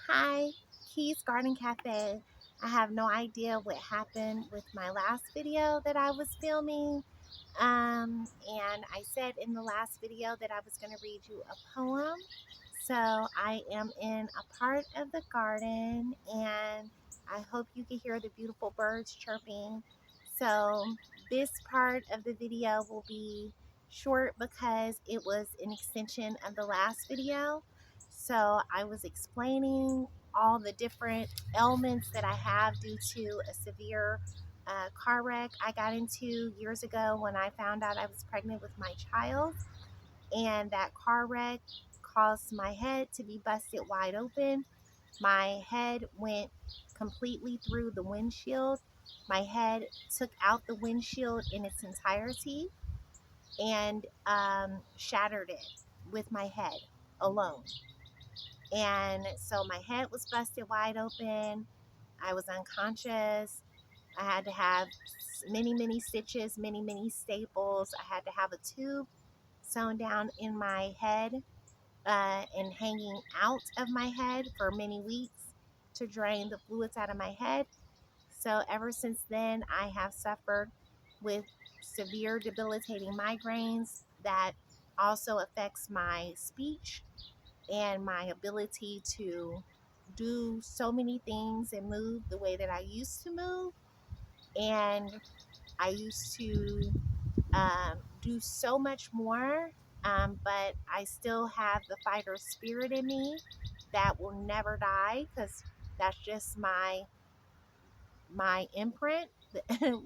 Hi, Keys Garden Cafe. I have no idea what happened with my last video that I was filming. And I said in the last video that I was going to read you a poem. So I am in a part of the garden and I hope you can hear the beautiful birds chirping. So this part of the video will be short because it was an extension of the last video. So I was explaining all the different ailments that I have due to a severe car wreck I got into years ago when I found out I was pregnant with my child. And that car wreck caused my head to be busted wide open. My head went completely through the windshield. My head took out the windshield in its entirety and shattered it with my head alone. And so my head was busted wide open. I was unconscious. I had to have many stitches, many staples. I had to have a tube sewn down in my head and hanging out of my head for many weeks to drain the fluids out of my head. So ever since then, I have suffered with severe debilitating migraines that also affects my speech and my ability to do so many things and move the way that I used to move. And I used to do so much more, but I still have the fighter spirit in me that will never die because that's just my imprint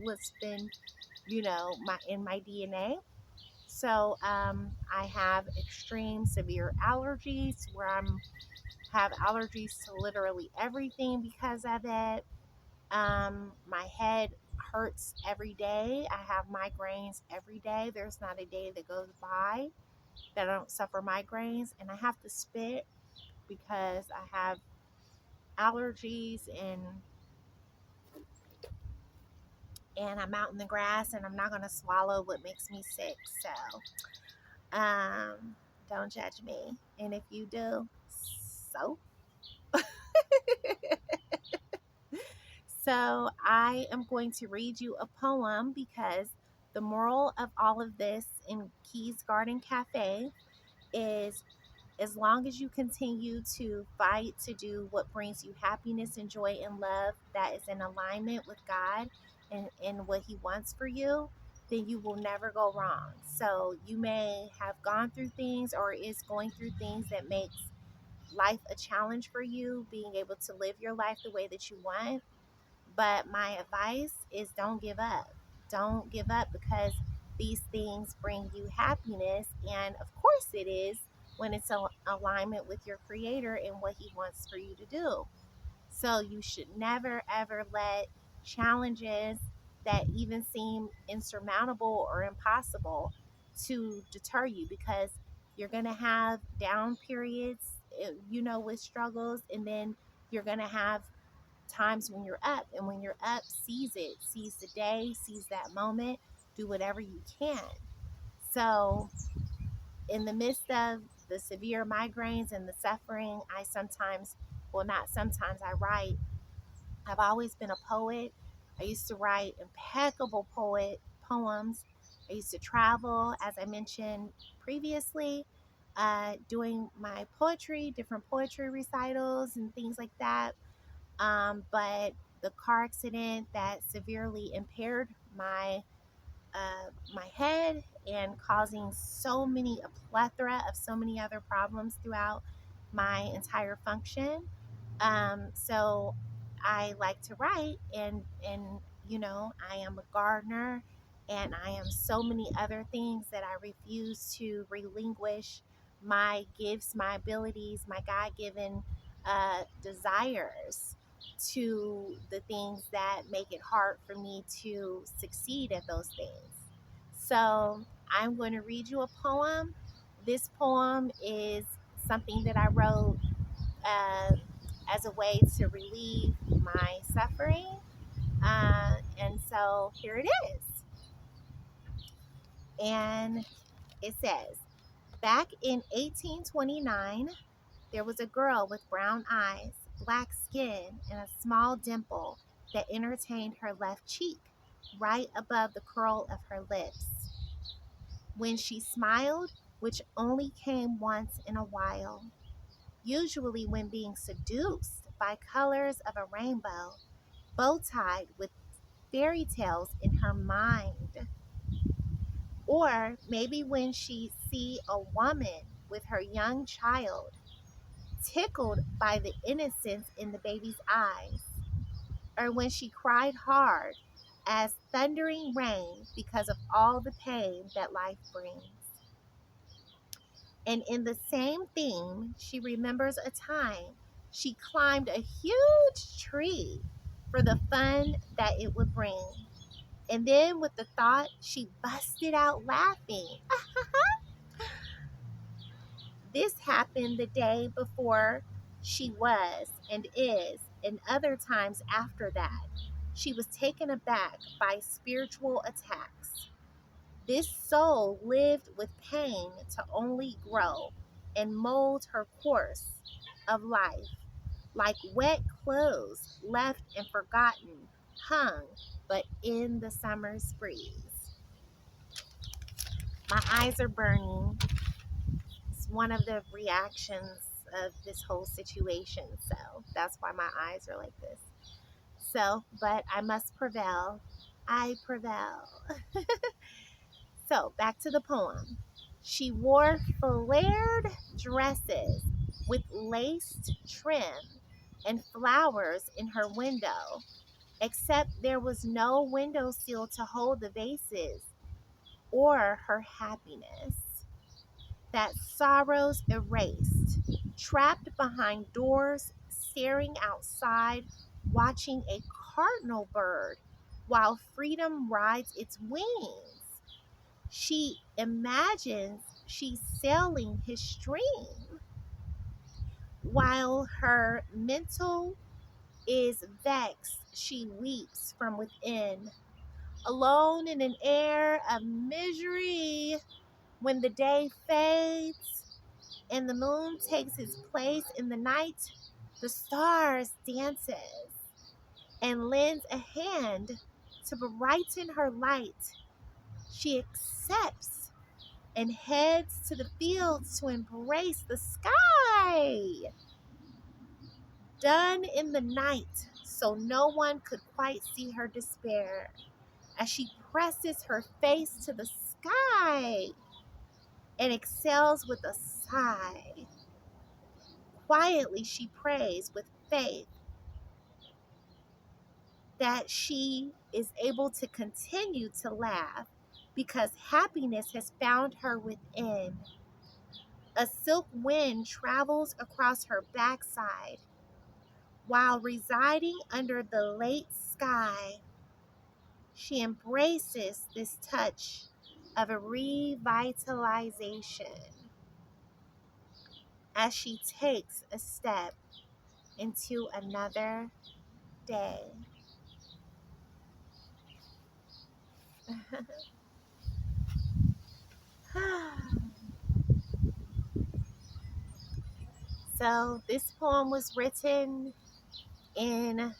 what's been my in my DNA. So I have extreme severe allergies where I'm have allergies to literally everything because of it. My head hurts every day. I have migraines every day. There's not a day that goes by that I don't suffer migraines, and I have to spit because I have allergies and I'm out in the grass and I'm not going to swallow what makes me sick. So, don't judge me. And if you do, so So I am going to read you a poem because the moral of all of this in Keys Garden Cafe is as long as you continue to fight to do what brings you happiness and joy and love that is in alignment with God and what He wants for you, then you will never go wrong. So you may have gone through things or is going through things that makes life a challenge for you, being able to live your life the way that you want, but my advice is don't give up. Don't give up because these things bring you happiness. And of course, it is when it's in alignment with your creator and what he wants for you to do. So you should never, ever let challenges that even seem insurmountable or impossible to deter you because you're going to have down periods, with struggles, and then you're going to have times when you're up, and when you're up, seize the day, seize that moment, do whatever you can. So in the midst of the severe migraines and the suffering, I sometimes, well, not sometimes, I write. I've always been a poet. I used to write impeccable poems. I used to travel, as I mentioned previously, doing my poetry, different poetry recitals and things like that. But the car accident that severely impaired my head and causing a plethora of so many other problems throughout my entire function. So I like to write, and I am a gardener, and I am so many other things that I refuse to relinquish my gifts, my abilities, my God-given desires to the things that make it hard for me to succeed at those things. So I'm going to read you a poem. This poem is something that I wrote uh, as a way to relieve my suffering. And so here it is. And it says, back in 1829, there was a girl with brown eyes, black skin, and a small dimple that entertained her left cheek, right above the curl of her lips. When she smiled, which only came once in a while, usually when being seduced by colors of a rainbow, bow tied with fairy tales in her mind. Or maybe when she see a woman with her young child, tickled by the innocence in the baby's eyes, or when she cried hard as thundering rain because of all the pain that life brings. And in the same theme, she remembers a time she climbed a huge tree for the fun that it would bring. And then, with the thought, she busted out laughing. This happened the day before she was and is, and other times after that. She was taken aback by spiritual attacks. This soul lived with pain to only grow and mold her course of life, like wet clothes left and forgotten, hung but in the summer's breeze. My eyes are burning. It's one of the reactions of this whole situation, so that's why my eyes are like this. So, but I must prevail. I prevail. So, back to the poem. She wore flared dresses with laced trim and flowers in her window, except there was no window sill to hold the vases or her happiness. That sorrows erased, trapped behind doors, staring outside, watching a cardinal bird while freedom rides its wings. She imagines she's sailing his stream while her mental is vexed. She weeps from within, alone in an air of misery. When the day fades and the moon takes its place in the night, the stars dances and lends a hand to brighten her light. She accepts and heads to the fields to embrace the sky. Done in the night, so no one could quite see her despair as she presses her face to the sky and exhales with a sigh. Quietly, she prays with faith that she is able to continue to laugh because happiness has found her within. A silk wind travels across her backside while residing under the late sky. She embraces this touch of a revitalization as she takes a step into another day. So, this poem was written in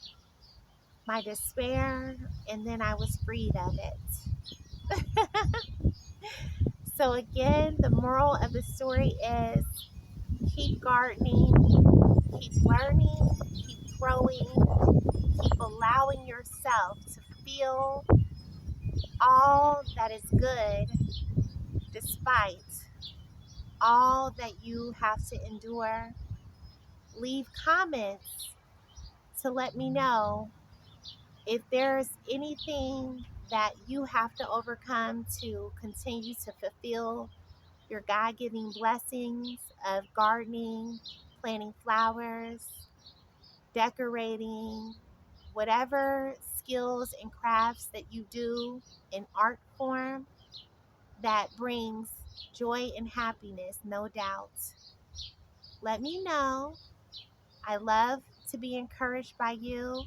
my despair, and then I was freed of it. So, again, the moral of the story is keep gardening, keep learning, keep growing, keep allowing yourself to feel all that is good despite all that you have to endure. Leave comments to let me know if there's anything that you have to overcome to continue to fulfill your God given blessings of gardening, planting flowers, decorating, whatever skills and crafts that you do in art form that brings joy and happiness, no doubt. Let me know. I love to be encouraged by you,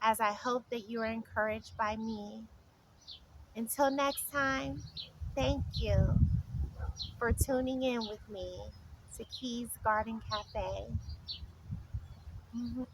as I hope that you are encouraged by me. Until next time, thank you for tuning in with me to Keys Garden Cafe. Mhm.